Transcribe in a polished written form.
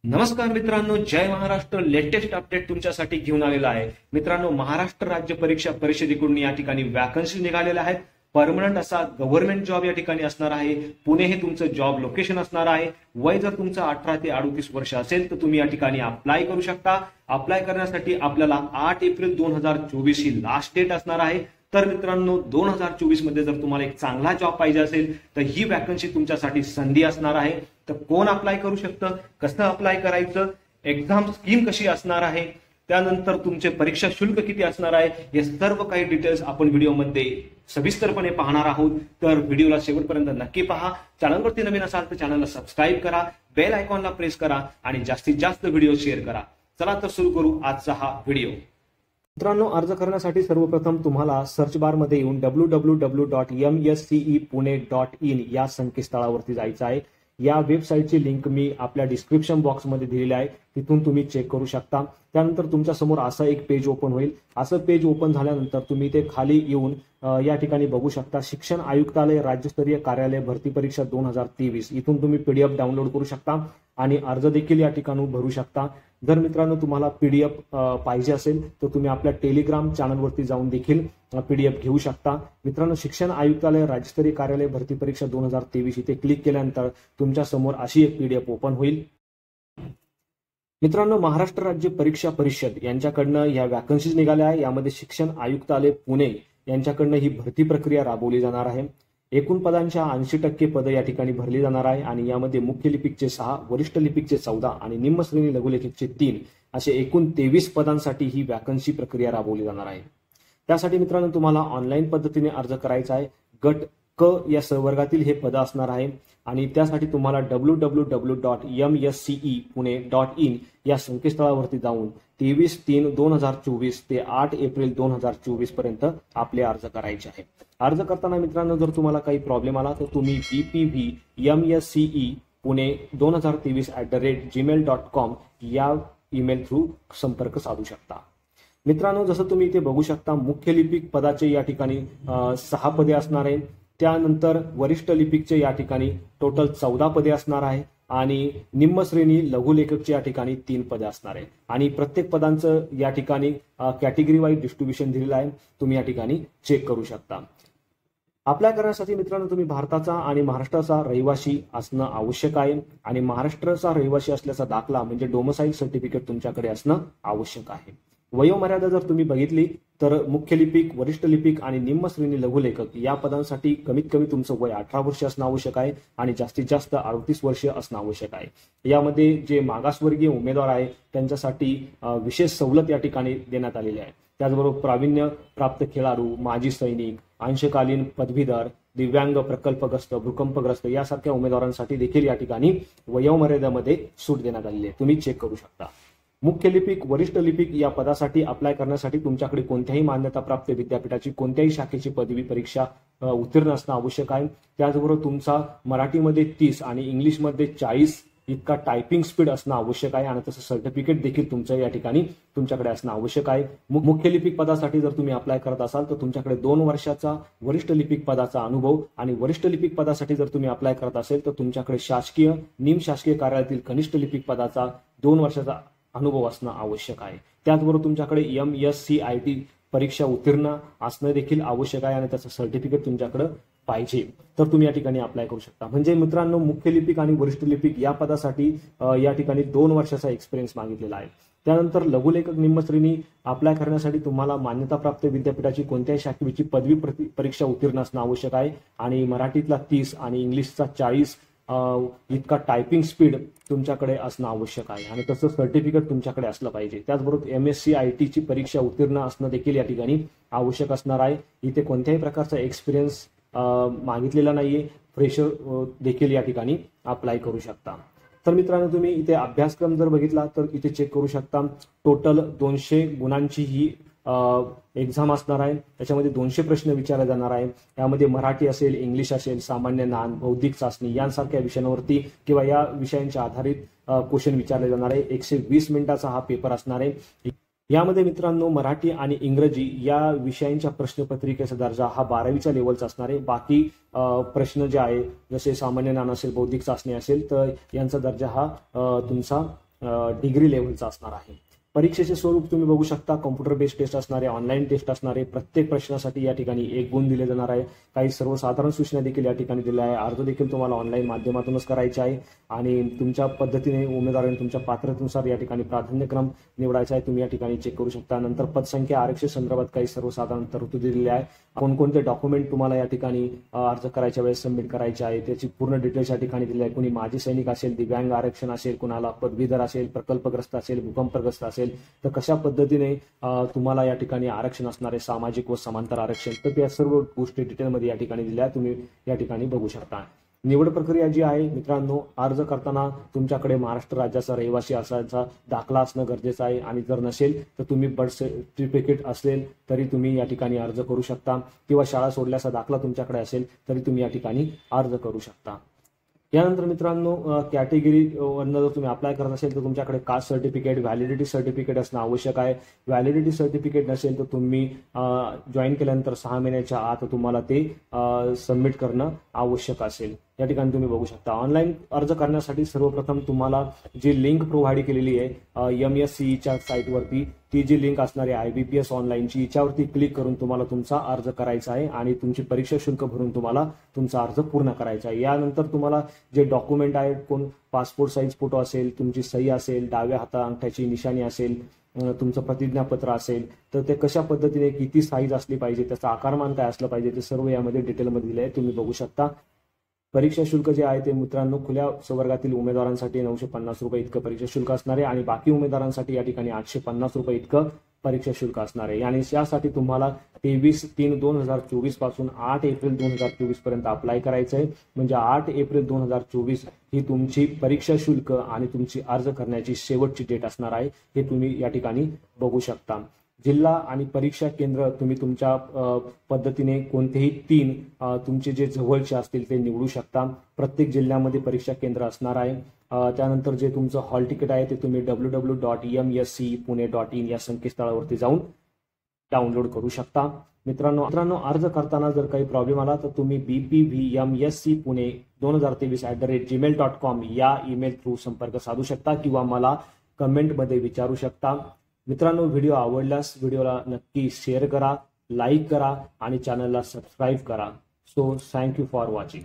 नमस्कार मित्रांनो, जय Maharashtra. Latest update तुमच्यासाठी घेऊन आलेला आहे. मित्रांनो, महाराष्ट्र राज्य परीक्षा परिषदेकडून या ठिकाणी वॅकन्सी निघालेल्या आहेत. परमनंट असा गव्हर्नमेंट जॉब या ठिकाणी असणार आहे. पुणे हे तुमचं जॉब लोकेशन असणार आहे. वय जर तुमचं 18 ते 38 वर्ष असेल तर तुम्ही या ठिकाणी अप्लाय करू शकता. अप्लाय करण्यासाठी आपल्याला 8 एप्रिल 2024 ही लास्ट डेट असणार आहे. तर मित्रांनो, 2024 मध्ये जर तुम्हाला एक चांगला जॉब पाहिजे असेल तर ही वॅकन्सी तुमच्यासाठी संधी असणार आहे. तर कोण अप्लाय करू शकतं, कसं अप्लाय करायचं, एक्झाम स्कीम कशी असणार आहे, त्यानंतर तुमचे परीक्षा शुल्क किती असणार आहे, हे सर्व काही डिटेल्स आपण व्हिडिओमध्ये सविस्तरपणे पाहणार आहोत. तर व्हिडिओला शेवटपर्यंत नक्की पहा. चॅनलवरती नवीन असाल तर चॅनलला सबस्क्राईब करा, बेल आयकॉनला प्रेस करा आणि जास्तीत जास्त व्हिडिओ शेअर करा. चला तर सुरू करू आजचा हा व्हिडिओ. मित्रांनो, अर्ज करण्यासाठी सर्वप्रथम तुम्हाला सर्च बार मध्ये येऊन www.mscepune.in या संकेतस्थळावरती जायचं आहे. या वेबसाईटची लिंक मी आपल्या डिस्क्रिप्शन बॉक्समध्ये दिलेली आहे, तिथून तुम्ही चेक करू शकता. त्यानंतर तुमच्या समोर असं एक पेज ओपन होईल. असं पेज ओपन झाल्यानंतर तुम्ही ते खाली येऊन या ठिकाणी बघू शकता शिक्षण आयुक्तालय राज्यस्तरीय कार्यालय भरती परीक्षा 2023. इथून तुम्ही पीडीएफ डाउनलोड करू शकता आणि अर्ज देखील या ठिकाणी भरू शकता. जर मित्रांनो तुम्हाला पीडीएफ पाहिजे असेल तर तुम्ही आपल्या टेलिग्राम चॅनलवरती जाऊन देखील पीडीएफ घेऊ शकता. मित्रांनो, शिक्षण आयुक्तालय राज्यस्तरीय कार्यालय भरती परीक्षा 2023 इथे क्लिक केल्यानंतर तुमच्या समोर अशी एक पीडीएफ ओपन होईल. मित्रांनो, महाराष्ट्र राज्य परीक्षा परिषद यांच्याकडनं या वॅकन्सीज निघाल्या आहे. यामध्ये शिक्षण आयुक्तालय पुणे यांच्याकडनं ही भरती प्रक्रिया राबवली जाणार आहे. एकूण पदांच्या 80% पदं या ठिकाणी भरली जाणार आहे आणि यामध्ये मुख्य लिपिकचे 6, वरिष्ठ लिपिकचे 14 आणि निम्न श्रेणी लघुलेखकचे 3 असे एकूण 23 पदांसाठी ही वॅकन्सी प्रक्रिया राबवली जाणार आहे. त्यासाठी मित्रांनो तुम्हाला ऑनलाईन पद्धतीने अर्ज करायचा आहे. गट क या संवर्गातील हे पद असणार आहे आणि त्यासाठी तुम्हाला www.mscepune.in या संकेतस्थळावरती जाऊन 23/3/2024 ते 8 एप्रिल 2024 पर्यंत आपले अर्ज करायचे आहे. अर्ज करताना मित्रांनो जर तुम्हाला काही प्रॉब्लेम आला तर तुम्ही bpvmscepune2023@gmail.com या ईमेल थ्रू संपर्क साधू शकता. मित्रांनो, जसं तुम्ही इथे बघू शकता मुख्य लिपिक पदाचे या ठिकाणी 6 पदे असणार आहे. त्यानंतर वरिष्ठ लिपिकचे या ठिकाणी टोटल 14 पदे असणार आहे आणि निम्न श्रेणी लघुलेखकचे या ठिकाणी 3 पदे असणार आहे आणि प्रत्येक पदांचं या ठिकाणी कॅटेगरी वाईज डिस्ट्रीब्युशन दिलेलं आहे. तुम्ही या ठिकाणी चेक करू शकता. अप्लाय करण्यासाठी मित्रांनो तुम्ही भारताचा आणि महाराष्ट्राचा रहिवासी असणं आवश्यक आहे आणि महाराष्ट्राचा रहिवासी असल्याचा दाखला म्हणजे डोमसाईल सर्टिफिकेट तुमच्याकडे असणं आवश्यक आहे. वयोमर्यादा जर तुम्ही बघितली तर मुख्य लिपिक, वरिष्ठ लिपिक आणि निम्न श्रेणी लघुलेखक या पदांसाठी कमीत कमी तुमचं वय 18 वर्ष असणं आवश्यक आहे आणि जास्तीत जास्त 38 वर्ष असणं आवश्यक आहे. यामध्ये जे मागासवर्गीय उमेदवार आहे त्यांच्यासाठी विशेष सवलत या ठिकाणी देण्यात आलेली आहे. त्याचबरोबर प्रावीण्य प्राप्त खेळाडू, माजी सैनिक, अंशकालीन पदवीधर, दिव्यांग, प्रकल्पग्रस्त, भूकंपग्रस्त यासारख्या उमेदवारांसाठी देखील या ठिकाणी वयोमर्यादेमध्ये सूट देण्यात आलेली आहे. तुम्ही चेक करू शकता. मुख्य लिपिक, वरिष्ठ लिपिक या पदासाठी अप्लाय करण्यासाठी तुमच्याकडे कोणत्याही मान्यताप्राप्त विद्यापीठाची कोणत्याही शाखेची पदवी परीक्षा उत्तीर्ण असणं आवश्यक आहे. त्याचबरोबर तुमचा मराठीमध्ये 30 आणि इंग्लिशमध्ये 40 इतका टायपिंग स्पीड असणं आवश्यक आहे आणि तसं सर्टिफिकेट देखील तुमचं या ठिकाणी तुमच्याकडे असणं आवश्यक आहे. मुख्य लिपिक पदासाठी जर तुम्ही अप्लाय करत असाल तर तुमच्याकडे 2 वर्षाचा वरिष्ठ लिपिक पदाचा अनुभव आणि वरिष्ठ लिपिक पदासाठी जर तुम्ही अप्लाय करत असेल तर तुमच्याकडे शासकीय, निमशासकीय कार्यालयातील कनिष्ठ लिपिक पदाचा 2 वर्षाचा अनुभव असणं आवश्यक आहे. त्याचबरोबर तुमच्याकडे MSCIT परीक्षा उत्तीर्ण असणं देखील आवश्यक आहे आणि त्याचं सर्टिफिकेट तुमच्याकडे पाहिजे तर तुम्ही या ठिकाणी अप्लाय करू शकता. म्हणजे मित्रांनो, मुख्य लिपिक आणि वरिष्ठ लिपिक या पदासाठी या ठिकाणी 2 वर्षाचा एक्सपिरियन्स मागितलेला आहे. त्यानंतर लघुलेखक निम्न श्रेणी अप्लाय करण्यासाठी तुम्हाला मान्यताप्राप्त विद्यापीठाची कोणत्याही शाखेची पदवी परीक्षा उत्तीर्ण असणं आवश्यक आहे आणि मराठीतला 30 आणि इंग्लिशचा 40 इतका टायपिंग स्पीड तुमच्याकडे असणं आवश्यक आहे आणि तसं सर्टिफिकेट तुमच्याकडे असलं पाहिजे. त्याचबरोबर MSCIT ची परीक्षा उत्तीर्ण असणं देखील या ठिकाणी आवश्यक असणार आहे. इथे कोणत्याही प्रकारचा एक्सपिरियन्स मागितलेला नाहीये. फ्रेशर देखील या ठिकाणी अप्लाय करू शकता. तर मित्रांनो, तुम्ही इथे अभ्यासक्रम जर बघितला तर इथे चेक करू शकता. टोटल 200 गुणांची ही एक्झाम असणार आहे. त्याच्यामध्ये 200 प्रश्न विचारले जाणार आहे. यामध्ये मराठी असेल, इंग्लिश असेल, सामान्य ज्ञान, बौद्धिक चाचणी यांसारख्या विषयांवरती किंवा या विषयांच्या आधारित क्वेश्चन विचारले जाणार आहे. 120 मिनिटाचा हा पेपर असणार आहे. यामध्ये मित्रांनो मराठी आणि इंग्रजी या विषयांच्या प्रश्नपत्रिकेचा दर्जा हा 12वीच्या लेवलचा असणार आहे. बाकी प्रश्न जे आहे जसे सामान्य ज्ञान असेल, बौद्धिक चाचणी असेल तर यांचा दर्जा हा तुमचा डिग्री लेव्हलचा असणार आहे. परीक्षेचे स्वरूप तुम्ही बघू शकता, कॉम्प्युटर बेस्ड टेस्ट असणारे, ऑनलाईन टेस्ट असणारे. प्रत्येक प्रश्नासाठी या ठिकाणी 1 गुण दिले जाणार आहे. काही सर्वसाधारण सूचना देखील या ठिकाणी दिल्या आहे. अर्ज देखील तुम्हाला ऑनलाईन माध्यमातूनच करायचे आहे आणि तुमच्या पद्धतीने उमेदवारांनी तुमच्या पात्रतेनुसार या ठिकाणी प्राधान्यक्रम निवडायचा आहे. तुम्ही या ठिकाणी चेक करू शकता. नंतर पदसंख्या आरक्षण संदर्भात काही सर्वसाधारण तरतुदी दिलेल्या आहे. कोणकोणते डॉक्युमेंट तुम्हाला या ठिकाणी अर्ज करायच्या वेळेस सबमिट करायचे आहे त्याची पूर्ण डिटेल्स या ठिकाणी दिली आहे. कोणी माजी सैनिक असेल, दिव्यांग आरक्षण असेल, कुणाला पदवीधर असेल, प्रकल्पग्रस्त असेल, भूकंपग्रस्त असेल, तर कशा पद्धतीने तुम्हाला या ठिकाणी आरक्षण असणारे सामाजिक व समांतर आरक्षण, तर त्या सर्व गोष्टी डिटेलमध्ये या ठिकाणी दिल्या तुम्ही या ठिकाणी बघू शकता. निवड प्रक्रिया जी आहे मित्रांनो, अर्ज करताना तुमच्याकडे महाराष्ट्र राज्याचा रहिवासी असायचा दाखला असणं गरजेचं आहे आणि जर नसेल तर तुम्ही बर्थ सर्टिफिकेट असेल तरी तुम्ही या ठिकाणी अर्ज करू शकता किंवा शाळा सोडल्याचा दाखला तुमच्याकडे असेल तरी तुम्ही या ठिकाणी अर्ज करू शकता. यानंतर मित्रांनो, कॅटेगरी वरनं जर तुम्ही अप्लाय करत असेल तर तुमच्याकडे कास्ट सर्टिफिकेट, व्हॅलिडिटी सर्टिफिकेट असणं आवश्यक आहे. व्हॅलिडिटी सर्टिफिकेट नसेल तर तुम्ही जॉईन केल्यानंतर 6 महिन्याच्या आत तुम्हाला ते सबमिट करणं आवश्यक असेल. या ठिकाणी तुम्ही बघू शकता. ऑनलाईन अर्ज करण्यासाठी सर्वप्रथम तुम्हाला जी लिंक प्रोव्हाइड केलेली आहे MSCEच्या साईटवरती, ती जी लिंक असणार आहे IBPS ऑनलाईनची, याच्यावरती क्लिक करून तुम्हाला तुमचा अर्ज करायचा आहे आणि तुमची परीक्षा शुल्क भरून तुम्हाला तुमचा अर्ज पूर्ण करायचा आहे. यानंतर तुम्हाला जे डॉक्युमेंट आहेत, कोण पासपोर्ट साईज फोटो असेल, तुमची सही असेल, डाव्या हाता अंगठ्याची निशाणी असेल, तुमचं प्रतिज्ञापत्र असेल, तर ते कशा पद्धतीने किती साईज असली पाहिजे, त्याचा आकारमान काय असलं पाहिजे, ते सर्व यामध्ये डिटेलमध्ये दिले आहे, तुम्ही बघू शकता. परीक्षा शुल्क जे आहे ते मित्रांनो खुल्या संवर्गातील उमेदवारांसाठी 950 रुपये इतकं परीक्षा शुल्क असणार आहे आणि बाकी उमेदवारांसाठी या ठिकाणी 850 रुपये इतकं परीक्षा शुल्क असणार आहे. आणि यासाठी तुम्हाला 23/3/2024 पासून 8 एप्रिल 2024 पर्यंत अप्लाय करायचं आहे. म्हणजे 8 एप्रिल 2024 ही तुमची परीक्षा शुल्क आणि तुमची अर्ज करण्याची शेवटची डेट असणार आहे. हे तुम्ही या ठिकाणी बघू शकता. जिल्हा आणि परीक्षा केंद्र तुम्ही तुमच्या पद्धतीने कोणतेही 3 तुमचे जे जवळचे असतील ते निवडू शकता. प्रत्येक जिल्ह्यामध्ये परीक्षा केंद्र असणार आहे. त्यानंतर जे तुमचं हॉल तिकीट आहे ते तुम्ही www.emscepune.in या संकेतस्थळावरती जाऊन डाउनलोड करू शकता. मित्रांनो, अर्ज करताना जर काही प्रॉब्लेम आला तर तुम्ही bpvmscpune2023@gmail.com या ईमेल थ्रू संपर्क साधू शकता किंवा मला कमेंटमध्ये विचारू शकता. मित्रांनो, व्हिडिओ आवडल्यास व्हिडिओला नक्की शेअर करा, लाईक करा आणि चॅनलला सबस्क्राईब करा. So thank you for watching.